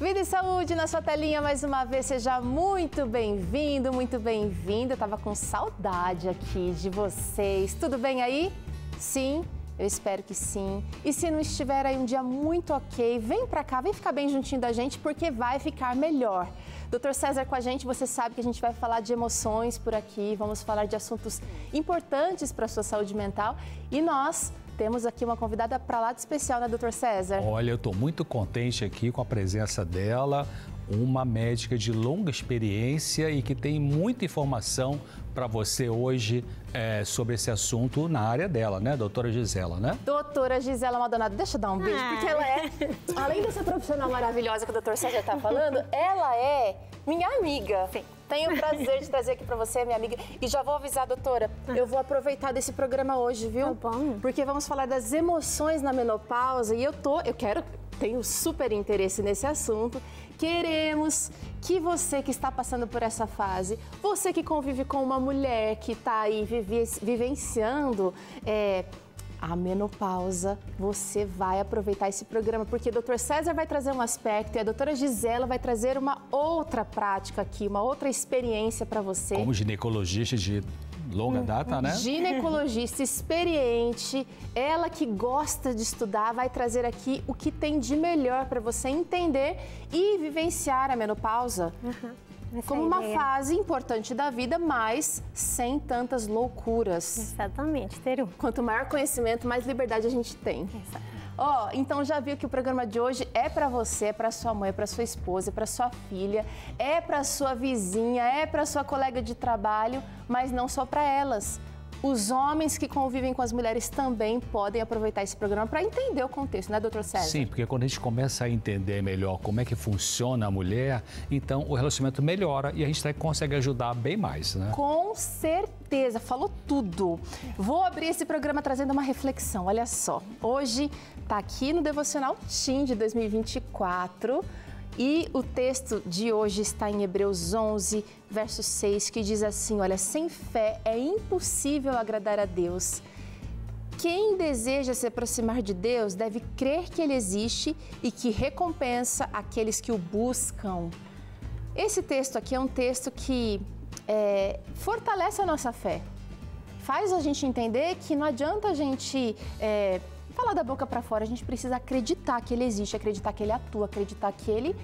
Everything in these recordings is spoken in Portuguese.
Vida e Saúde na sua telinha mais uma vez, seja muito bem-vindo, muito bem-vinda. Eu tava com saudade aqui de vocês. Tudo bem aí? Sim? Eu espero que sim. E se não estiver aí um dia muito ok, vem pra cá, vem ficar bem juntinho da gente, porque vai ficar melhor. Dr. César com a gente, você sabe que a gente vai falar de emoções por aqui, vamos falar de assuntos importantes para a sua saúde mental. E nós temos aqui uma convidada para lá de especial, né, Dr. César? Olha, eu estou muito contente aqui com a presença dela, uma médica de longa experiência e que tem muita informação para você hoje sobre esse assunto na área dela, né, doutora Gisela, né? Doutora Gisela Maldonado, deixa eu dar um beijo, porque ela é, além dessa profissional maravilhosa que o Dr. César está falando, ela é minha amiga. Sim. Tenho o prazer de trazer aqui para você, minha amiga. E já vou avisar, doutora, eu vou aproveitar desse programa hoje, viu? Tá bom. Porque vamos falar das emoções na menopausa e tenho super interesse nesse assunto. Queremos que você que está passando por essa fase, você que convive com uma mulher que está aí vivenciando a menopausa, você vai aproveitar esse programa, porque o Dr. César vai trazer um aspecto e a doutora Gisela vai trazer uma outra prática aqui, uma outra experiência para você. Como ginecologista de longa data, né? Ginecologista experiente, ela que gosta de estudar, vai trazer aqui o que tem de melhor para você entender e vivenciar a menopausa. Como uma fase importante da vida, mas sem tantas loucuras. Exatamente, Teru. Quanto maior conhecimento, mais liberdade a gente tem. Então já viu que o programa de hoje é para você, é para sua mãe, é para sua esposa, é para sua filha, é para sua vizinha, é para sua colega de trabalho, mas não só para elas. Os homens que convivem com as mulheres também podem aproveitar esse programa para entender o contexto, né, doutor César? Sim, porque quando a gente começa a entender melhor como é que funciona a mulher, então o relacionamento melhora e a gente consegue ajudar bem mais, né? Com certeza, falou tudo. Vou abrir esse programa trazendo uma reflexão, olha só. Hoje está aqui no Devocional Tim de 2024. E o texto de hoje está em Hebreus 11, verso 6, que diz assim, olha, sem fé é impossível agradar a Deus. Quem deseja se aproximar de Deus deve crer que Ele existe e que recompensa aqueles que o buscam. Esse texto aqui é um texto que fortalece a nossa fé. Faz a gente entender que não adianta a gente falar da boca para fora, a gente precisa acreditar que Ele existe, acreditar que Ele atua, acreditar que Ele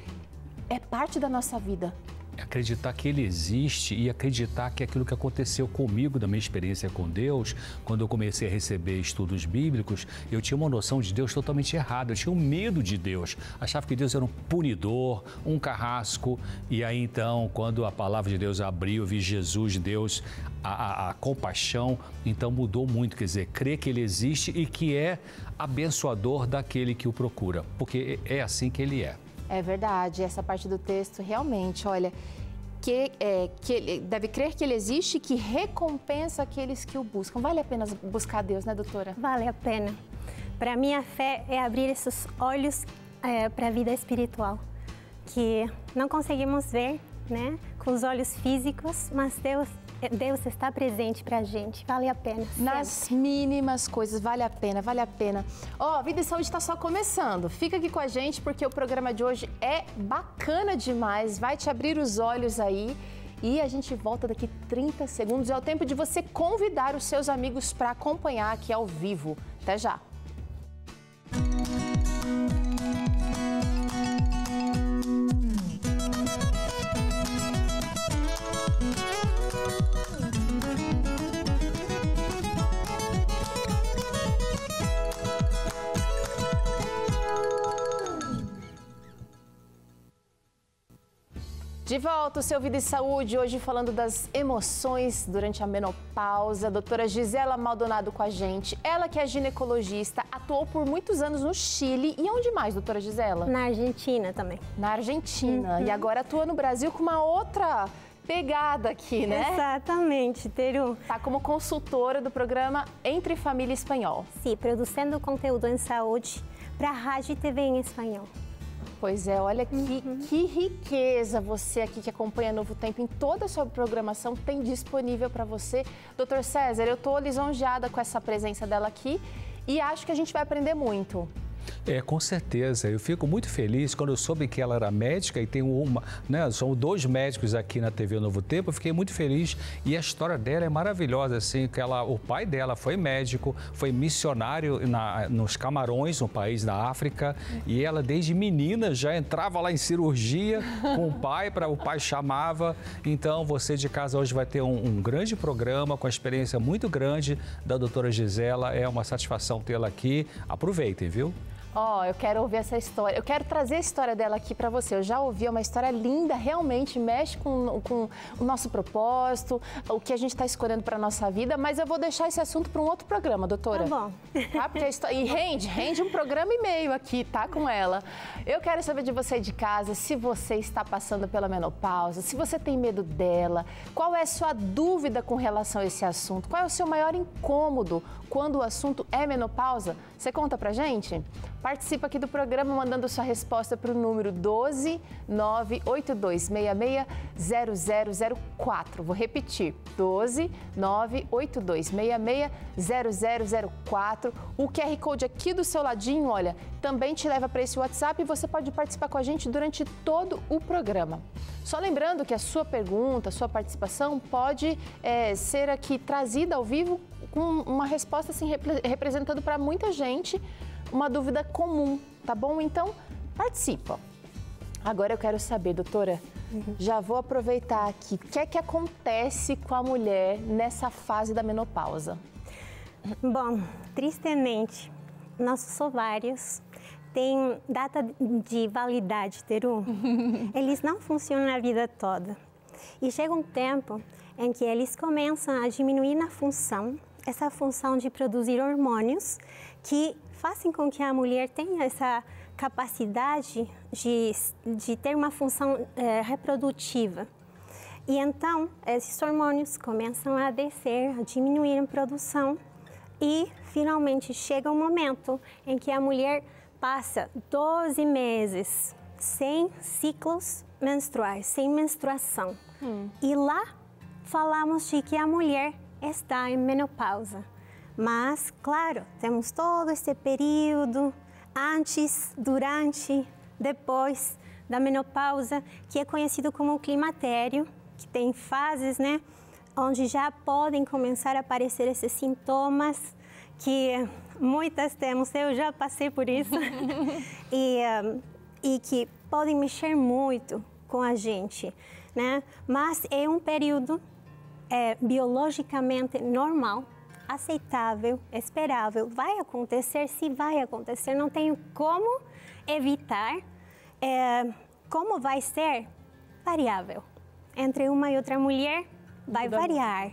é parte da nossa vida. Acreditar que Ele existe e acreditar que aquilo que aconteceu comigo, da minha experiência com Deus, quando eu comecei a receber estudos bíblicos, eu tinha uma noção de Deus totalmente errada, eu tinha um medo de Deus, achava que Deus era um punidor, um carrasco, e aí então, quando a palavra de Deus abriu, eu vi Jesus, Deus, a compaixão, então mudou muito, quer dizer, crer que Ele existe e que é abençoador daquele que o procura, porque é assim que Ele é. É verdade, essa parte do texto realmente, olha, que ele deve crer que Ele existe e que recompensa aqueles que o buscam. Vale a pena buscar Deus, né, doutora? Vale a pena. Para mim, a fé é abrir esses olhos para a vida espiritual, que não conseguimos ver, né, com os olhos físicos, mas Deus está presente pra gente, vale a pena. Nas mínimas coisas, vale a pena, vale a pena. Vida e Saúde está só começando. Fica aqui com a gente porque o programa de hoje é bacana demais, vai te abrir os olhos aí. E a gente volta daqui 30 segundos. É o tempo de você convidar os seus amigos para acompanhar aqui ao vivo. Até já! De volta, o seu Vida e Saúde, hoje falando das emoções durante a menopausa. A doutora Gisela Maldonado com a gente. Ela que é ginecologista, atuou por muitos anos no Chile. E onde mais, doutora Gisela? Na Argentina também. Na Argentina. E agora atua no Brasil com uma outra pegada aqui, né? Exatamente, Teru. Tá como consultora do programa Entre Família Espanhol. Sim, produzindo conteúdo em saúde para a rádio e TV em espanhol. Pois é, olha que riqueza você aqui que acompanha Novo Tempo em toda a sua programação tem disponível para você. Doutor César, eu estou lisonjeada com essa presença dela aqui e acho que a gente vai aprender muito. Com certeza. Eu fico muito feliz quando eu soube que ela era médica e tem são 2 médicos aqui na TV Novo Tempo. Eu fiquei muito feliz e a história dela é maravilhosa, assim, que o pai dela foi médico, foi missionário nos Camarões, um país da África, e ela desde menina já entrava lá em cirurgia com o pai, o pai chamava. Então você de casa hoje vai ter um grande programa com a experiência muito grande da doutora Gisela. É uma satisfação tê-la aqui. Aproveitem, viu? Eu quero ouvir essa história. Eu quero trazer a história dela aqui para você. Eu já ouvi, é uma história linda, realmente mexe com o nosso propósito, o que a gente está escolhendo para a nossa vida, mas eu vou deixar esse assunto para um outro programa, doutora. Tá bom. Tá? Porque e rende um programa e meio aqui, tá? Com ela. Eu quero saber de você de casa, se você está passando pela menopausa, se você tem medo dela, qual é a sua dúvida com relação a esse assunto, qual é o seu maior incômodo quando o assunto é menopausa? Você conta pra gente? Participa aqui do programa mandando sua resposta para o número 12982660004. Vou repetir, 12982660004. O QR Code aqui do seu ladinho, olha, também te leva para esse WhatsApp e você pode participar com a gente durante todo o programa. Só lembrando que a sua pergunta, a sua participação pode ser aqui trazida ao vivo com uma resposta assim, representando para muita gente uma dúvida comum, tá bom? Então, participa. Agora eu quero saber, doutora, já vou aproveitar aqui, o que é que acontece com a mulher nessa fase da menopausa? Bom, tristemente, nossos ovários têm data de validade, Teru. Eles não funcionam a vida toda. E chega um tempo em que eles começam a diminuir na função, essa função de produzir hormônios que fazem com que a mulher tenha essa capacidade de ter uma função reprodutiva. E então, esses hormônios começam a descer, a diminuir em produção e, finalmente, chega um momento em que a mulher passa 12 meses sem ciclos menstruais, sem menstruação. E lá falamos de que a mulher está em menopausa. Mas, claro, temos todo esse período antes, durante, depois da menopausa, que é conhecido como o climatério, que tem fases, né, onde já podem começar a aparecer esses sintomas que muitas temos, eu já passei por isso, e que podem mexer muito com a gente, né? Mas é um período biologicamente normal, aceitável, esperável. Vai acontecer, se vai acontecer, não tenho como evitar. Como vai ser? Variável. Entre uma e outra mulher vai variar,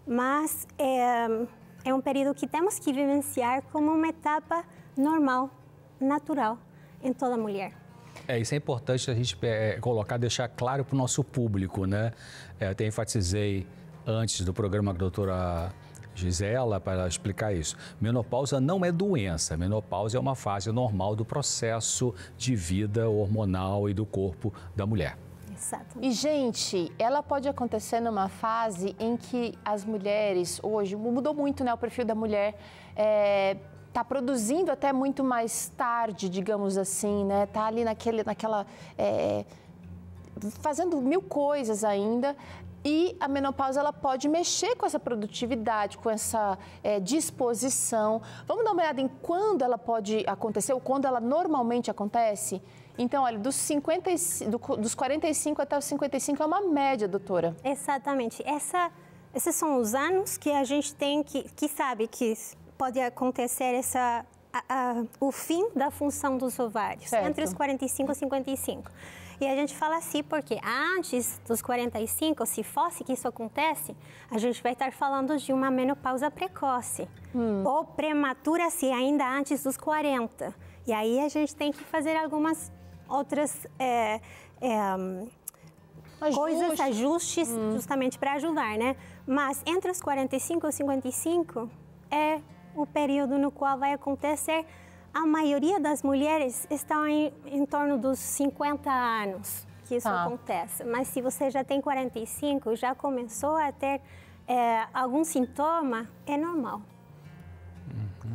mas é um período que temos que vivenciar como uma etapa normal, natural em toda mulher. Isso é importante a gente deixar claro para o nosso público, né? Eu até enfatizei antes do programa com a doutora Gisela para explicar isso. Menopausa não é doença, menopausa é uma fase normal do processo de vida hormonal e do corpo da mulher. Exato. E, gente, ela pode acontecer numa fase em que as mulheres, hoje, mudou muito, né, o perfil da mulher, tá produzindo até muito mais tarde, digamos assim, né, tá ali fazendo mil coisas ainda. E a menopausa, ela pode mexer com essa produtividade, com essa disposição. Vamos dar uma olhada em quando ela pode acontecer, ou quando ela normalmente acontece? Então, olha, dos 45 até os 55 é uma média, doutora. Exatamente. Esses são os anos que a gente tem que sabe que pode acontecer o fim da função dos ovários, certo, entre os 45 e 55. E a gente fala assim porque antes dos 45, se fosse que isso acontece, a gente vai estar falando de uma menopausa precoce ou prematura, se ainda antes dos 40. E aí a gente tem que fazer algumas outras ajustes, justamente para ajudar, né? Mas entre os 45 e 55 é o período no qual vai acontecer. A maioria das mulheres estão em torno dos 50 anos que isso acontece. Mas se você já tem 45, já começou a ter algum sintoma, é normal.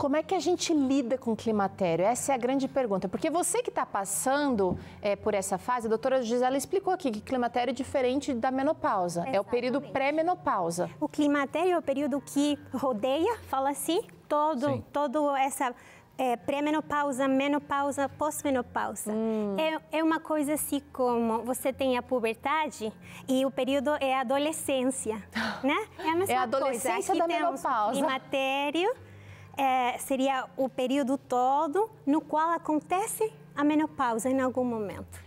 Como é que a gente lida com o climatério? Essa é a grande pergunta. Porque você que está passando por essa fase, a doutora Gisela explicou aqui que climatério é diferente da menopausa. Exatamente. É o período pré-menopausa. O climatério é o período que rodeia, fala assim, todo essa pré-menopausa, menopausa, pós-menopausa. É uma coisa assim como você tem a puberdade e o período é a adolescência, né? É a mesma coisa. É a adolescência da menopausa. O climatério seria o período todo no qual acontece a menopausa em algum momento.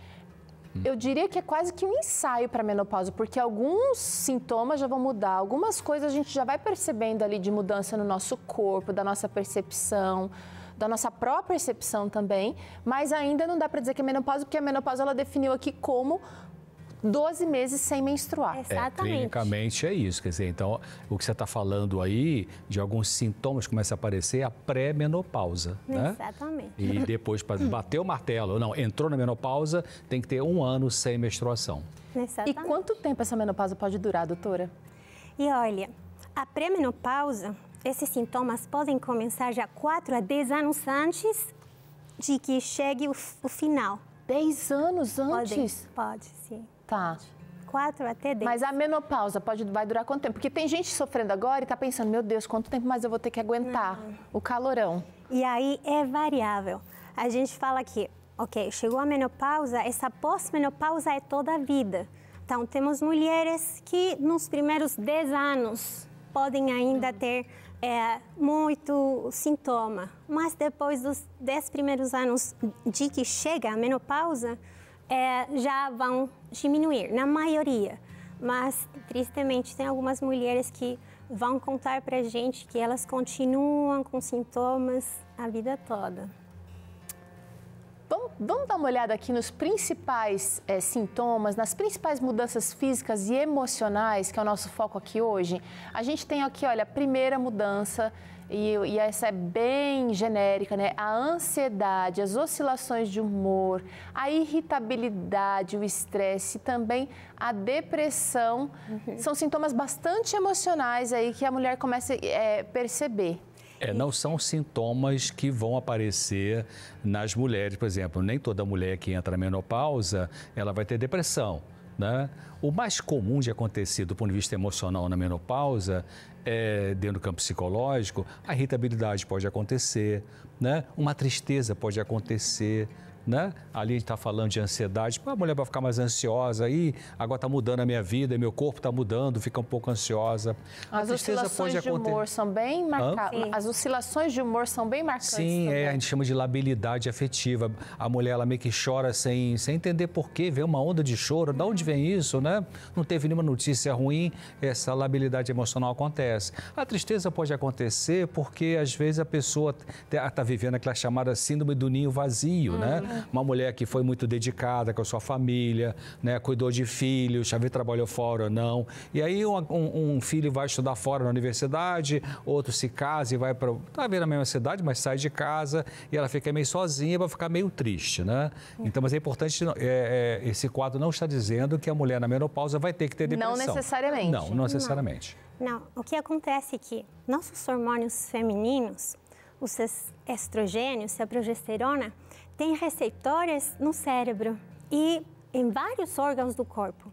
Eu diria que é quase que um ensaio para a menopausa, porque alguns sintomas já vão mudar, algumas coisas a gente já vai percebendo ali de mudança no nosso corpo, da nossa percepção, da nossa própria percepção também, mas ainda não dá para dizer que é menopausa, porque a menopausa ela definiu aqui como 12 meses sem menstruar. Exatamente. Clinicamente é isso, quer dizer, então o que você está falando aí, de alguns sintomas que começam a aparecer, é a pré-menopausa, né? Exatamente. E depois, para bater o martelo, não, entrou na menopausa, tem que ter 1 ano sem menstruação. Exatamente. E quanto tempo essa menopausa pode durar, doutora? E olha, a pré-menopausa, esses sintomas podem começar já 4 a 10 anos antes de que chegue o final. 10 anos antes? Pode, sim. Tá. 4 até 10. Mas a menopausa vai durar quanto tempo? Porque tem gente sofrendo agora e está pensando, meu Deus, quanto tempo mais eu vou ter que aguentar o calorão? E aí é variável. A gente fala que, ok, chegou a menopausa, essa pós-menopausa é toda a vida. Então, temos mulheres que nos primeiros 10 anos podem ainda ter muito sintoma, mas depois dos 10 primeiros anos de que chega a menopausa, já vão diminuir, na maioria. Mas, tristemente, tem algumas mulheres que vão contar pra gente que elas continuam com sintomas a vida toda. Vamos dar uma olhada aqui nos principais sintomas, nas principais mudanças físicas e emocionais, que é o nosso foco aqui hoje. A gente tem aqui, olha, a primeira mudança, e essa é bem genérica, né? A ansiedade, as oscilações de humor, a irritabilidade, o estresse, também a depressão. São sintomas bastante emocionais aí que a mulher começa a perceber. Não são sintomas que vão aparecer nas mulheres, por exemplo. Nem toda mulher que entra na menopausa, ela vai ter depressão, né? O mais comum de acontecer do ponto de vista emocional na menopausa dentro do campo psicológico, a irritabilidade pode acontecer, né? Uma tristeza pode acontecer, né? Ali a gente está falando de ansiedade, a mulher vai ficar mais ansiosa, aí agora está mudando a minha vida, meu corpo está mudando, fica um pouco ansiosa. As oscilações de humor são bem marcadas. As oscilações de humor são bem marcantes. Sim, a gente chama de labilidade afetiva. A mulher ela meio que chora sem entender por quê, vê uma onda de choro, de onde vem isso, né? Não teve nenhuma notícia ruim, essa labilidade emocional acontece. A tristeza pode acontecer porque às vezes a pessoa está vivendo aquela chamada síndrome do ninho vazio, né? Uma mulher que foi muito dedicada com a sua família, né? Cuidou de filhos, já trabalhou fora ou não. E aí um filho vai estudar fora na universidade, outro se casa e vai para... Está vendo a mesma cidade, mas sai de casa e ela fica meio sozinha, vai ficar meio triste, né? Então, mas é importante, esse quadro não está dizendo que a mulher na menopausa vai ter que ter depressão. Não necessariamente. Não necessariamente. Não, o que acontece é que nossos hormônios femininos, os estrogênios e a progesterona, têm receptores no cérebro e em vários órgãos do corpo.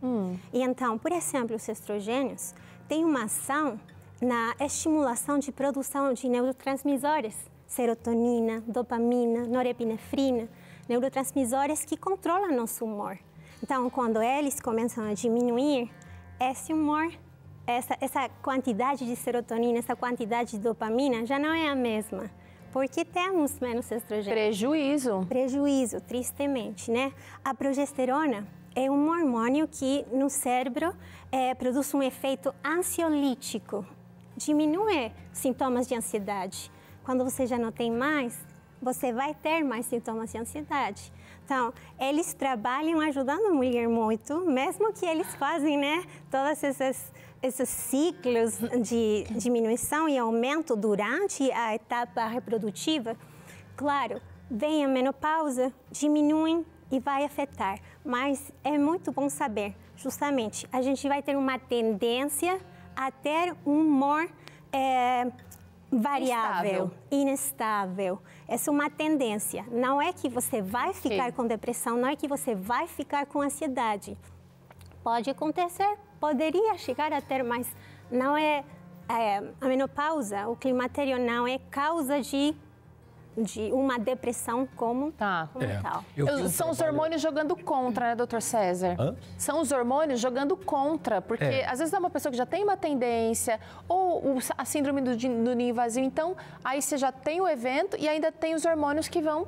E então, por exemplo, os estrogênios têm uma ação na estimulação de produção de neurotransmissores, serotonina, dopamina, norepinefrina, neurotransmissores que controlam nosso humor. Então, quando eles começam a diminuir, esse humor, essa quantidade de serotonina, essa quantidade de dopamina já não é a mesma. Porque temos menos estrogênio. Prejuízo, tristemente, né? A progesterona é um hormônio que no cérebro produz um efeito ansiolítico, diminui sintomas de ansiedade. Quando você já não tem mais, você vai ter mais sintomas de ansiedade. Então, eles trabalham ajudando a mulher muito, mesmo que eles fazem, né, todas esses ciclos de diminuição e aumento durante a etapa reprodutiva. Claro, vem a menopausa, diminuem e vai afetar. Mas é muito bom saber, justamente, a gente vai ter uma tendência a ter um humor variável, inestável. Essa é uma tendência. Não é que você vai ficar com depressão, não é que você vai ficar com ansiedade. Pode acontecer, poderia chegar a ter, mas não é, a menopausa, o climatério não é causa de uma depressão como tal. São os hormônios jogando contra, né, doutor César? São os hormônios jogando contra, porque às vezes é uma pessoa que já tem uma tendência, ou a síndrome do ninho vazio, então aí você já tem o evento e ainda tem os hormônios que vão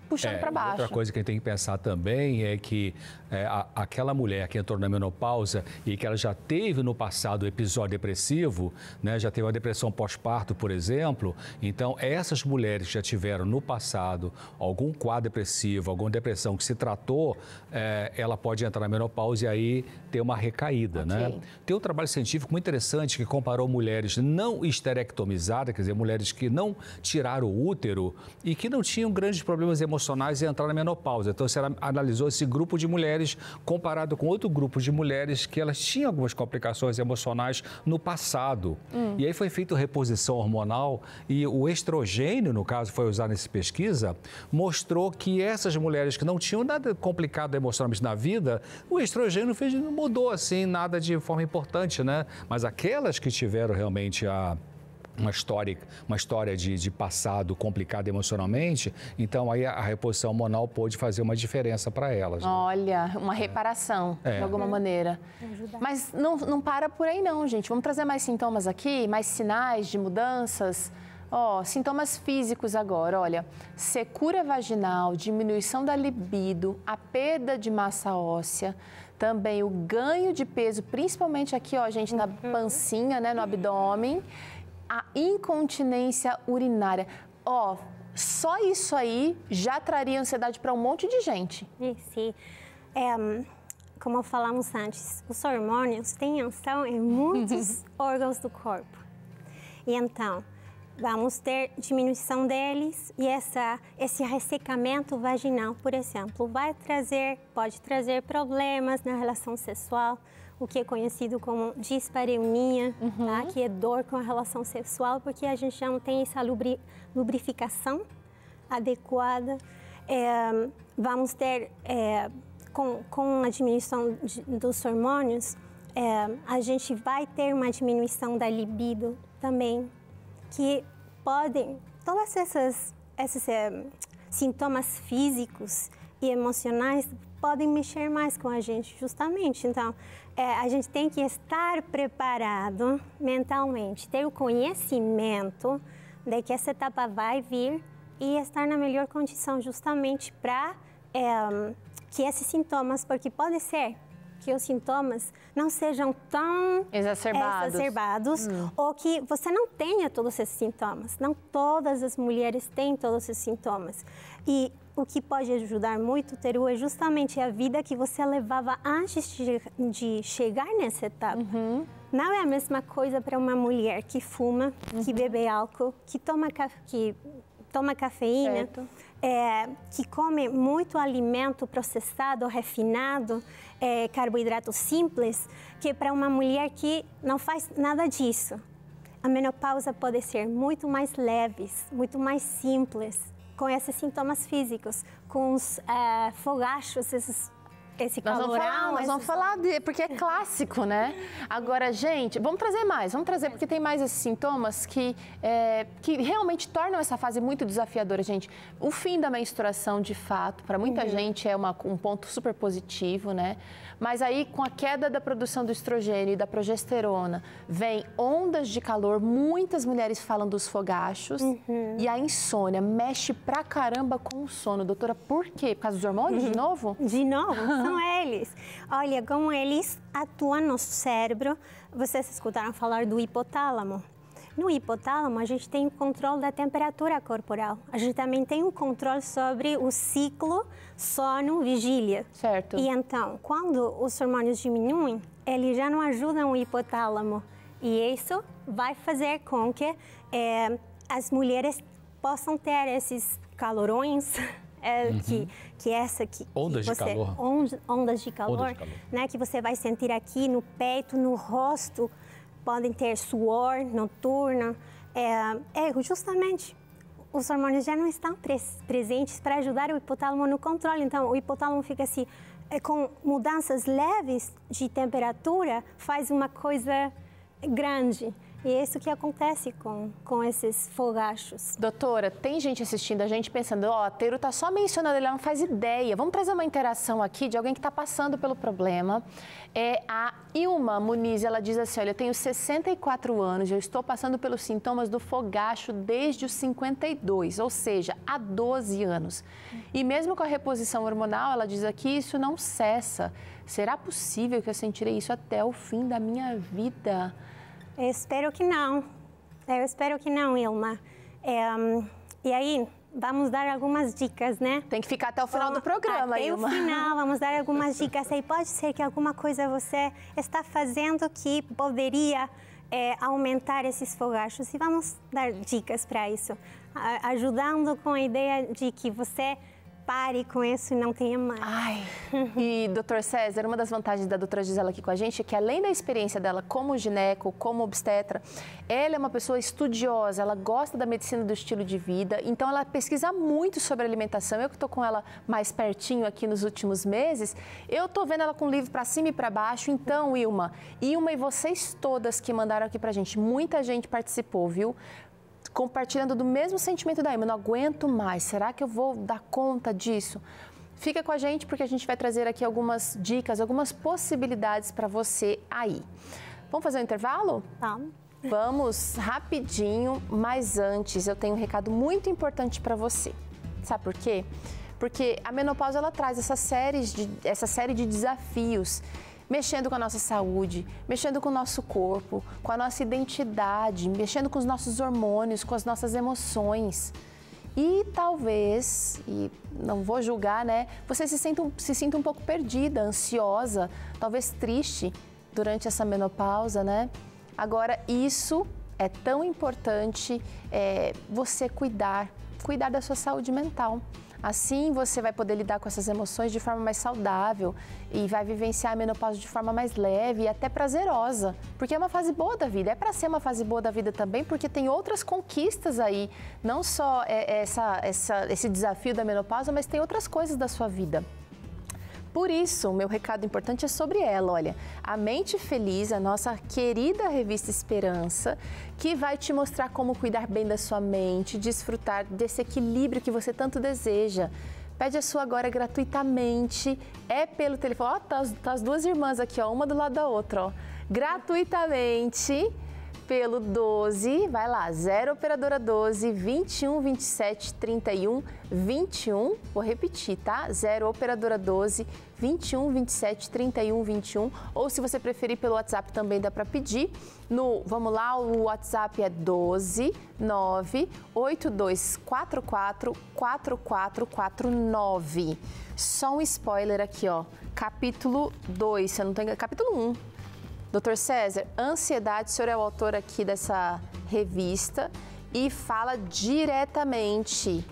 puxando para baixo. Outra coisa que a gente tem que pensar também é que aquela mulher que entrou na menopausa e que ela já teve no passado episódio depressivo, né, já teve uma depressão pós-parto, por exemplo, então essas mulheres que já tiveram no passado algum quadro depressivo, alguma depressão que se tratou, ela pode entrar na menopausa e aí ter uma recaída, né? Tem um trabalho científico muito interessante que comparou mulheres não esterectomizadas, quer dizer, mulheres que não tiraram o útero e que não tinham grandes problemas emocionais e entrar na menopausa. Então, você analisou esse grupo de mulheres comparado com outro grupo de mulheres que elas tinham algumas complicações emocionais no passado. E aí foi feita reposição hormonal e o estrogênio, no caso, foi usado nessa pesquisa, mostrou que essas mulheres que não tinham nada complicado emocionalmente na vida, o estrogênio não mudou assim nada de forma importante, né? Mas aquelas que tiveram realmente uma história de passado complicado emocionalmente, então aí a reposição hormonal pôde fazer uma diferença para elas. Né? Olha, uma reparação, de alguma maneira. Mas não para por aí não, gente. Vamos trazer mais sintomas aqui, mais sinais de mudanças. Sintomas físicos agora, olha, secura vaginal, diminuição da libido, a perda de massa óssea, também o ganho de peso, principalmente aqui, gente, na pancinha, né, no abdômen, a incontinência urinária. Só isso aí já traria ansiedade para um monte de gente. Sim. Como falamos antes, os hormônios têm ação em muitos órgãos do corpo. E então, vamos ter diminuição deles e esse ressecamento vaginal, por exemplo, pode trazer problemas na relação sexual, o que é conhecido como dispareunia, tá? Que é dor com a relação sexual, porque a gente já não tem essa lubrificação adequada. Vamos ter, com a diminuição dos hormônios, a gente vai ter uma diminuição da libido também, que todos esses sintomas físicos e emocionais podem mexer mais com a gente, justamente. Então, a gente tem que estar preparado mentalmente, ter o conhecimento de que essa etapa vai vir e estar na melhor condição, justamente para que esses sintomas, porque pode ser que os sintomas não sejam tão exacerbados ou que você não tenha todos esses sintomas. Não todas as mulheres têm todos esses sintomas. E o que pode ajudar muito, Teru, é justamente a vida que você levava antes de chegar nessa etapa. Não é a mesma coisa para uma mulher que fuma, que bebe álcool, que toma cafeína, que come muito alimento processado, refinado, carboidrato simples, que para uma mulher que não faz nada disso. A menopausa pode ser muito mais leve, muito mais simples, com esses sintomas físicos, com os fogachos, esse calorão. Nós vamos falar porque é clássico, né? Agora, gente, vamos trazer porque tem mais esses sintomas que realmente tornam essa fase muito desafiadora, gente. O fim da menstruação, de fato, para muita gente é um ponto super positivo, né? Mas aí, com a queda da produção do estrogênio e da progesterona, vem ondas de calor, muitas mulheres falam dos fogachos, e a insônia mexe pra caramba com o sono. Doutora, por quê? Por causa dos hormônios, de novo? De novo, são eles. Olha, como eles atuam no cérebro. Vocês escutaram falar do hipotálamo? No hipotálamo, a gente tem o controle da temperatura corporal. A gente também tem o controle sobre o ciclo sono-vigília. Certo. E então, quando os hormônios diminuem, eles já não ajudam o hipotálamo. E isso vai fazer com que as mulheres possam ter esses calorões, ondas de calor. Ondas de calor, né, que você vai sentir aqui no peito, no rosto. Podem ter suor noturno, justamente os hormônios já não estão presentes para ajudar o hipotálamo no controle. Então, o hipotálamo fica assim, com mudanças leves de temperatura, faz uma coisa grande. E é isso que acontece com esses fogachos. Doutora, tem gente assistindo a gente pensando, a Teru tá só mencionando, ela não faz ideia. Vamos trazer uma interação aqui de alguém que está passando pelo problema. A Ilma Muniz, ela diz assim, olha, eu tenho 64 anos, eu estou passando pelos sintomas do fogacho desde os 52, ou seja, há 12 anos. E mesmo com a reposição hormonal, ela diz aqui, isso não cessa. Será possível que eu sentirei isso até o fim da minha vida? Eu espero que não. Ilma. E aí, vamos dar algumas dicas, né? Tem que ficar até o final do programa, Ilma. Até o final, vamos dar algumas dicas. Aí pode ser que alguma coisa você está fazendo que poderia aumentar esses fogachos. E vamos dar dicas para isso. Ajudando com a ideia de que você pare com isso e não tenha mais. Ai. E, doutor César, uma das vantagens da doutora Gisela aqui com a gente é que, além da experiência dela como gineco, como obstetra, ela é uma pessoa estudiosa, ela gosta da medicina do estilo de vida, então ela pesquisa muito sobre alimentação. Eu que estou com ela mais pertinho aqui nos últimos meses, eu estou vendo ela com o livro para cima e para baixo. Então, Ilma e vocês todas que mandaram aqui para a gente, muita gente participou, viu? Compartilhando do mesmo sentimento da Ilma, não aguento mais, será que eu vou dar conta disso? Fica com a gente porque a gente vai trazer aqui algumas dicas, algumas possibilidades para você aí. Vamos fazer um intervalo? Vamos. Vamos rapidinho, mas antes eu tenho um recado muito importante para você. Sabe por quê? Porque a menopausa ela traz essa série de desafios, mexendo com a nossa saúde, mexendo com o nosso corpo, com a nossa identidade, mexendo com os nossos hormônios, com as nossas emoções. E talvez, e não vou julgar, né, você se sinta um pouco perdida, ansiosa, talvez triste durante essa menopausa, né? Agora, isso é tão importante, você cuidar da sua saúde mental. Assim, você vai poder lidar com essas emoções de forma mais saudável e vai vivenciar a menopausa de forma mais leve e até prazerosa, porque é uma fase boa da vida. É para ser uma fase boa da vida também, porque tem outras conquistas aí, não só esse desafio da menopausa, mas tem outras coisas da sua vida. Por isso, o meu recado importante é sobre ela, olha, a Mente Feliz, a nossa querida revista Esperança, que vai te mostrar como cuidar bem da sua mente, desfrutar desse equilíbrio que você tanto deseja. Pede a sua agora gratuitamente, pelo telefone, tá as duas irmãs aqui, uma do lado da outra, gratuitamente. Pelo 12, vai lá, 0 operadora 12 21 27 31 21. Vou repetir, tá? 0 operadora 12 21 27 31 21. Ou se você preferir pelo WhatsApp também dá para pedir. Vamos lá, o WhatsApp é 12 9 8244 4449. Só um spoiler aqui, ó. Capítulo 2, se eu não tô enganado, capítulo 1. Doutor César, ansiedade, o senhor é o autor aqui dessa revista e fala diretamente,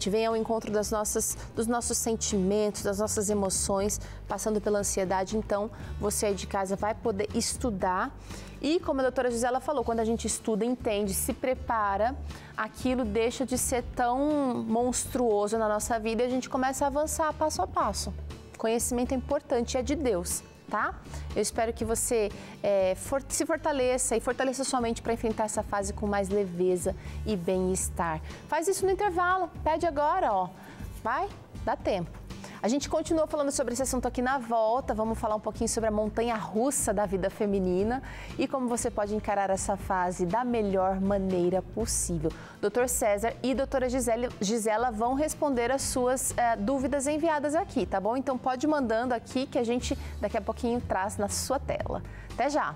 vem ao encontro dos nossos sentimentos, das nossas emoções, passando pela ansiedade. Então, você aí de casa vai poder estudar e, como a doutora Gisela falou, quando a gente estuda, entende, se prepara, aquilo deixa de ser tão monstruoso na nossa vida e a gente começa a avançar passo a passo. Conhecimento é importante, é de Deus. Tá? Eu espero que você se fortaleça e fortaleça sua mente para enfrentar essa fase com mais leveza e bem-estar. Faz isso no intervalo, pede agora, ó. Vai, dá tempo. A gente continua falando sobre esse assunto aqui na volta, vamos falar um pouquinho sobre a montanha-russa da vida feminina e como você pode encarar essa fase da melhor maneira possível. Dr. César e doutora Gisela vão responder as suas dúvidas enviadas aqui, tá bom? Então pode ir mandando aqui que a gente daqui a pouquinho traz na sua tela. Até já!